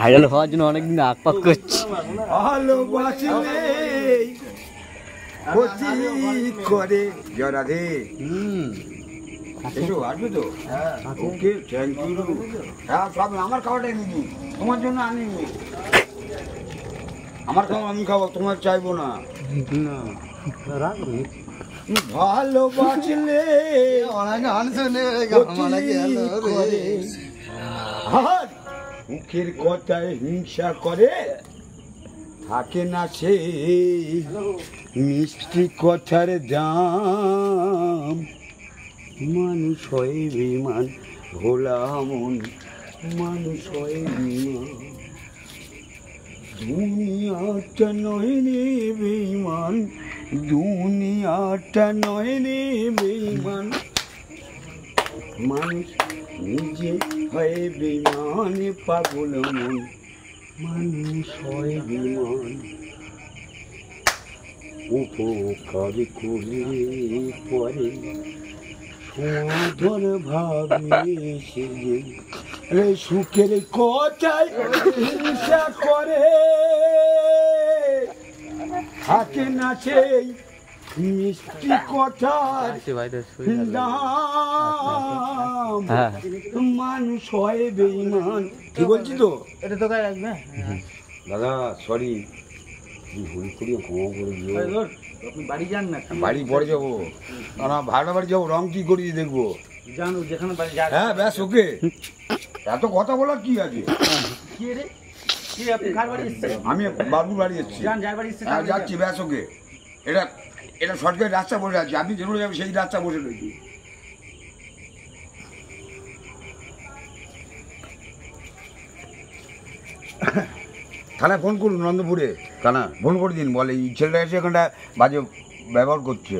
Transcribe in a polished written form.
Viral হওয়ার জন্য অনেকদিন আকপাক করছি। ভালোবাসলে ক্ষতি করে জরাধে। এসো আসবে তো? ওকে, থ্যাংক ইউ। হ্যাঁ, সব আমার খাওয়াটাই নিবি, তোমার জন্য আনিনি। আমার খাওয়া আমি খাবো, তোমার চাইবো না। ভালোবাসলে মুখের কথায় হিংসা করে, থাকে না সেই মিষ্টি কথার দাম। মানুষ হয় বেমান, ভোলা মন মানুষ হয় বেমান। দুনিয়াটা নয় রে বেমান, দুনিয়াটা নয় রে বেমান। মানুষ নিজে হয় বেমান, পাগল মন মানুষ হয় বেমান। উপকার করে পরে সমাধান ভাবে সে যে সুখের কথায় হিংসা করে, থাকে না সেই মিষ্টি কথার দাম। মানুষ হয় বেঈমান। কি বলছি তো? এটা তো গায়ে রাখবে দাদা, সরি, ভুল করি, ক্ষমা করে দিও। বাড়ি যান না, বাড়ি পরে যাবো, না ভাড়া বাড়ি যাবো, রং কি করিয়ে দেখবো। জানো যেখানে বাড়ি। হ্যাঁ ব্যাস, ওকে। এত কথা বলার কি আছে? কি রে, কি আপনি কার বাড়ি এসেছেন? আমি বাবুর বাড়ি এসেছি। যান, যার বাড়ি এসেছেন। হ্যাঁ যাচ্ছি, ব্যাস ওকে। এটা সরকারি রাস্তা বসে আছে, আপনি যেগুলো যাবেন সেই রাস্তা বসে রয়েছি। থানায় ফোন করুন, নন্দপুরে থানা ফোন করে দিন, বলে এই ছেলেটা এসে এখানটা বাজে ব্যবহার করছে।